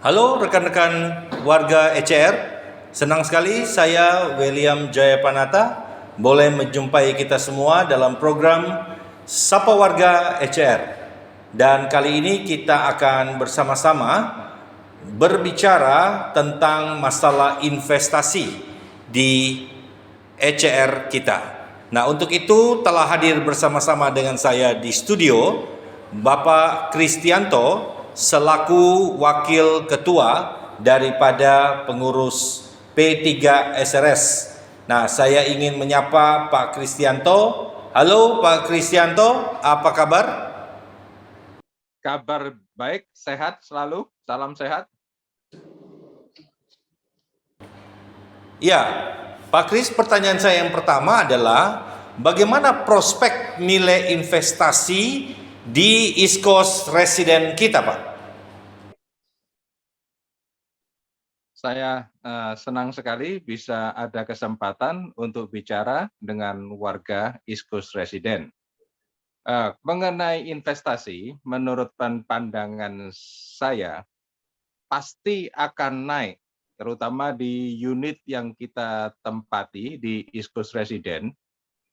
Halo rekan-rekan warga ECR, senang sekali saya William Jayapanata boleh menjumpai kita semua dalam program Sapa Warga ECR. Dan kali ini kita akan bersama-sama berbicara tentang masalah investasi di ECR kita. Nah, untuk itu telah hadir bersama-sama dengan saya di studio Bapak Kristianto selaku Wakil Ketua daripada pengurus P3 SRS. Nah, saya ingin menyapa Pak Kristianto. Halo Pak Kristianto, apa kabar? Kabar baik, sehat selalu, salam sehat. Ya, Pak Kris, pertanyaan saya yang pertama adalah bagaimana prospek nilai investasi di East Coast Resident kita, Pak? Saya senang sekali bisa ada kesempatan untuk bicara dengan warga East Coast Resident. Mengenai investasi, menurut pandangan saya, pasti akan naik, terutama di unit yang kita tempati di East Coast Resident.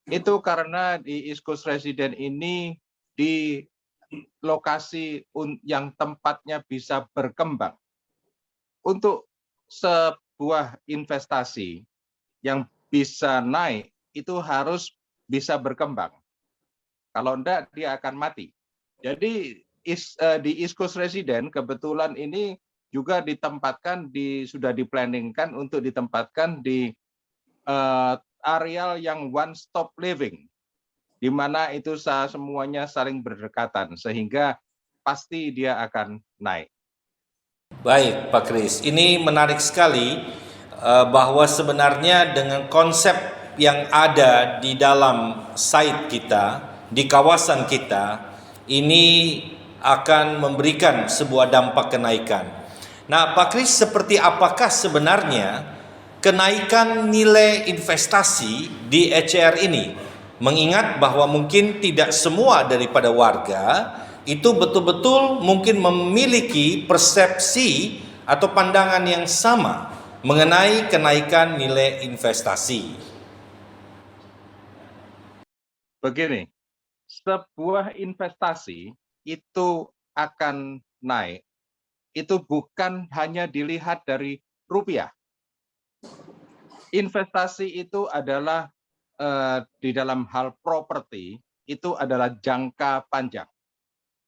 Itu karena di East Coast Resident ini di lokasi yang tempatnya bisa berkembang. Untuk sebuah investasi yang bisa naik, itu harus bisa berkembang. Kalau enggak, dia akan mati. Jadi di East Coast Resident kebetulan ini juga ditempatkan sudah diplanningkan untuk ditempatkan di areal yang one stop living, di mana itu semuanya saling berdekatan sehingga pasti dia akan naik. Baik, Pak Kris. Ini menarik sekali bahwa sebenarnya dengan konsep yang ada di dalam site kita, di kawasan kita, ini akan memberikan sebuah dampak kenaikan. Nah, Pak Kris, seperti apakah sebenarnya kenaikan nilai investasi di ECR ini? Mengingat bahwa mungkin tidak semua daripada warga itu betul-betul mungkin memiliki persepsi atau pandangan yang sama mengenai kenaikan nilai investasi. Begini, sebuah investasi itu akan naik, itu bukan hanya dilihat dari rupiah. Investasi itu adalah di dalam hal properti, itu adalah jangka panjang.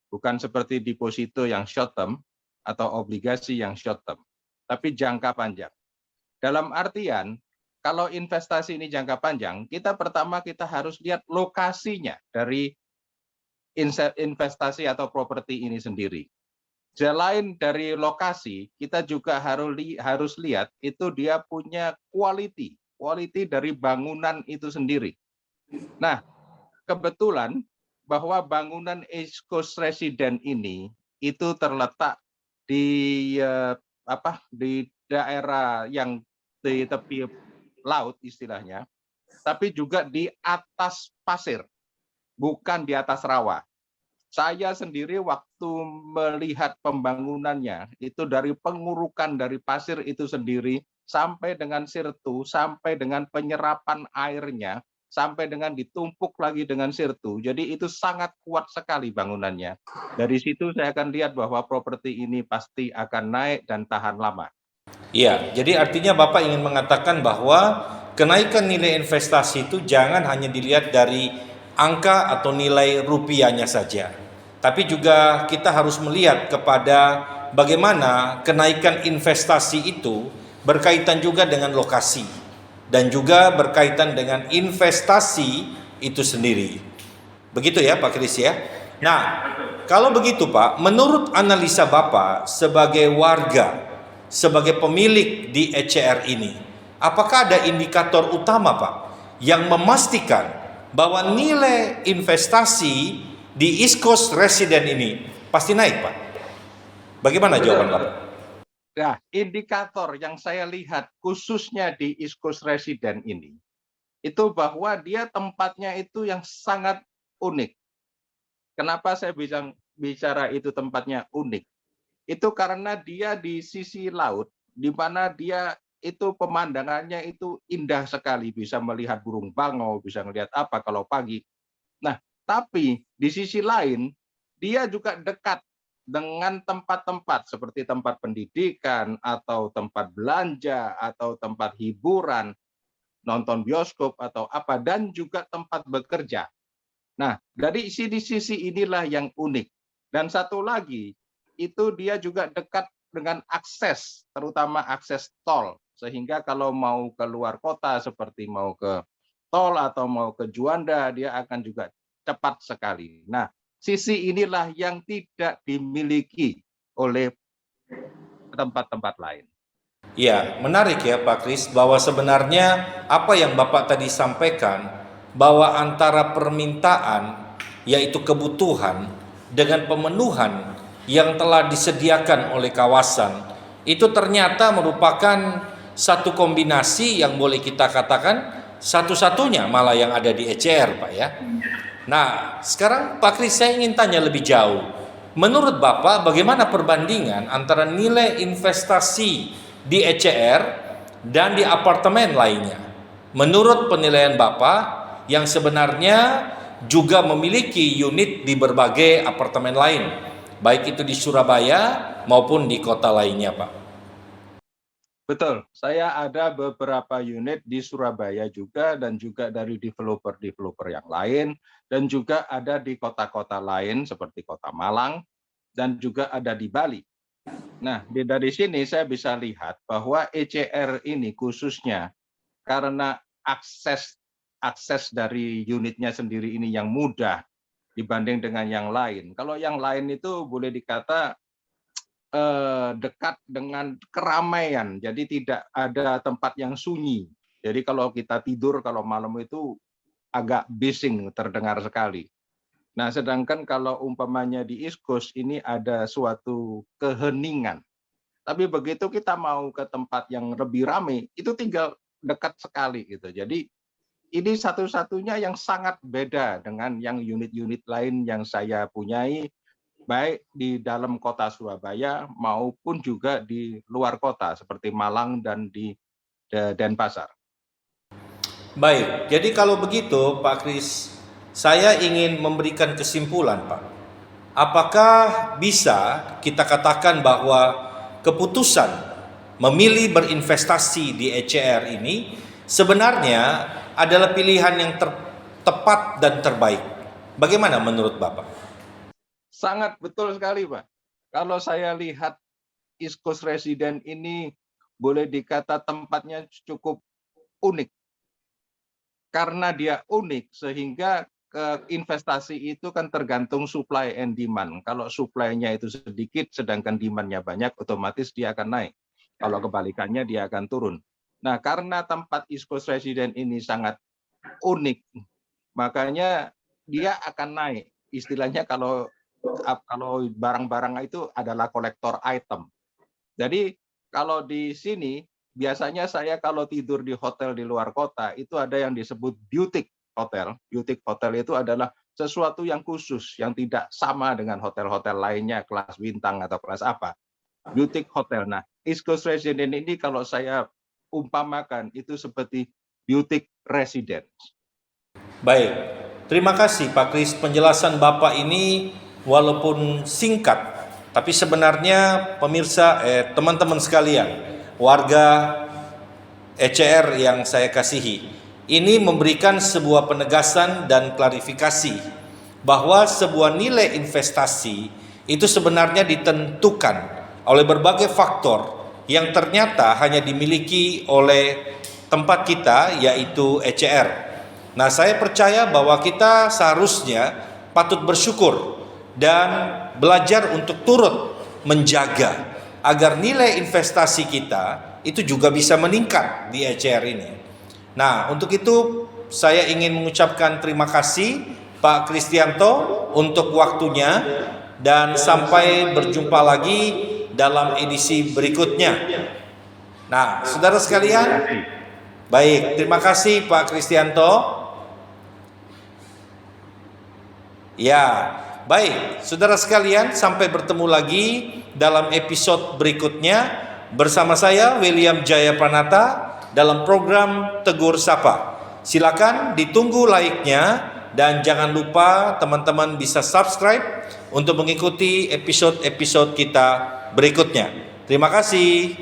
Bukan seperti deposito yang short term atau obligasi yang short term, tapi jangka panjang. Dalam artian, kalau investasi ini jangka panjang, pertama kita harus lihat lokasinya dari investasi atau properti ini sendiri. Selain dari lokasi, kita juga harus lihat itu dia punya quality dari bangunan itu sendiri. Nah, kebetulan bahwa bangunan East Coast Resident ini itu terletak di di daerah yang di tepi laut istilahnya, tapi juga di atas pasir, bukan di atas rawa. Saya sendiri waktu melihat pembangunannya, itu dari pengurukan dari pasir itu sendiri, sampai dengan sirtu, sampai dengan penyerapan airnya, sampai dengan ditumpuk lagi dengan sirtu. Jadi itu sangat kuat sekali bangunannya. Dari situ saya akan lihat bahwa properti ini pasti akan naik dan tahan lama. Iya, jadi artinya Bapak ingin mengatakan bahwa kenaikan nilai investasi itu jangan hanya dilihat dari angka atau nilai rupiahnya saja, tapi juga kita harus melihat kepada bagaimana kenaikan investasi itu berkaitan juga dengan lokasi dan juga berkaitan dengan investasi itu sendiri. Begitu ya Pak Kris ya. Nah, kalau begitu Pak, menurut analisa Bapak sebagai warga, sebagai pemilik di ECR ini, apakah ada indikator utama Pak yang memastikan bahwa nilai investasi di East Coast Resident ini pasti naik Pak? Bagaimana jawaban Bapak? Nah, indikator yang saya lihat khususnya di East Coast Resident ini, itu bahwa dia tempatnya itu yang sangat unik. Kenapa saya bicara itu tempatnya unik? itu karena dia di sisi laut, di mana dia itu pemandangannya itu indah sekali, bisa melihat burung bangau, bisa melihat apa kalau pagi. Nah, tapi di sisi lain dia juga dekat dengan tempat-tempat seperti tempat pendidikan atau tempat belanja atau tempat hiburan, nonton bioskop atau apa, dan juga tempat bekerja. Nah, dari sisi inilah yang unik. Dan satu lagi, itu dia juga dekat dengan akses, terutama akses tol. Sehingga kalau mau keluar kota seperti mau ke tol atau mau ke Juanda, dia akan juga cepat sekali. Nah, sisi inilah yang tidak dimiliki oleh tempat-tempat lain. Ya, menarik ya Pak Kris, bahwa sebenarnya apa yang Bapak tadi sampaikan, bahwa antara permintaan, yaitu kebutuhan, dengan pemenuhan yang telah disediakan oleh kawasan, itu ternyata merupakan satu kombinasi yang boleh kita katakan satu-satunya malah yang ada di ECR, Pak ya. Nah, sekarang Pak Kris, saya ingin tanya lebih jauh. Menurut Bapak, bagaimana perbandingan antara nilai investasi di ECR dan di apartemen lainnya? Menurut penilaian Bapak, yang sebenarnya juga memiliki unit di berbagai apartemen lain, baik itu di Surabaya maupun di kota lainnya, Pak. Betul, saya ada beberapa unit di Surabaya juga dan juga dari developer-developer yang lain dan juga ada di kota-kota lain seperti Kota Malang dan juga ada di Bali. Nah, dari sini saya bisa lihat bahwa ECR ini khususnya karena akses dari unitnya sendiri ini yang mudah dibanding dengan yang lain. Kalau yang lain itu boleh dikata dekat dengan keramaian, jadi tidak ada tempat yang sunyi. Jadi kalau kita tidur kalau malam itu agak bising terdengar sekali. Nah, sedangkan kalau umpamanya di East Coast ini ada suatu keheningan. Tapi begitu kita mau ke tempat yang lebih ramai, itu tinggal dekat sekali gitu. Jadi ini satu-satunya yang sangat beda dengan yang unit-unit lain yang saya punyai, baik di dalam kota Surabaya maupun juga di luar kota seperti Malang dan di Denpasar. Baik, jadi kalau begitu Pak Kris, saya ingin memberikan kesimpulan Pak. Apakah bisa kita katakan bahwa keputusan memilih berinvestasi di ECR ini sebenarnya adalah pilihan yang tepat dan terbaik? Bagaimana menurut Bapak? Sangat betul sekali, Pak. Kalau saya lihat East Coast Resident ini boleh dikata tempatnya cukup unik. Karena dia unik sehingga investasi itu kan tergantung supply and demand. Kalau supply-nya itu sedikit sedangkan demand-nya banyak, otomatis dia akan naik. Kalau kebalikannya dia akan turun. Nah, karena tempat East Coast Resident ini sangat unik, makanya dia akan naik. Istilahnya kalau barang-barang itu adalah kolektor item. Jadi kalau di sini biasanya saya kalau tidur di hotel di luar kota itu ada yang disebut boutique hotel. Boutique hotel itu adalah sesuatu yang khusus yang tidak sama dengan hotel-hotel lainnya kelas bintang atau kelas apa. Boutique hotel. Nah, East Coast Resident ini kalau saya umpamakan itu seperti boutique residence. Baik, terima kasih Pak Kris. Penjelasan Bapak ini walaupun singkat, tapi sebenarnya pemirsa, teman-teman sekalian, warga ECR yang saya kasihi, ini memberikan sebuah penegasan dan klarifikasi bahwa sebuah nilai investasi itu sebenarnya ditentukan oleh berbagai faktor yang ternyata hanya dimiliki oleh tempat kita, yaitu ECR. Nah, saya percaya bahwa kita seharusnya patut bersyukur dan belajar untuk turut menjaga agar nilai investasi kita itu juga bisa meningkat di ECR ini. Nah, untuk itu saya ingin mengucapkan terima kasih Pak Kristianto untuk waktunya dan sampai berjumpa lagi dalam edisi berikutnya. Nah, saudara sekalian, baik, terima kasih Pak Kristianto. Ya, Baik, saudara sekalian, sampai bertemu lagi dalam episode berikutnya bersama saya William Jaya Pranata dalam program Tegur Sapa. Silakan ditunggu like-nya dan jangan lupa teman-teman bisa subscribe untuk mengikuti episode-episode kita berikutnya. Terima kasih.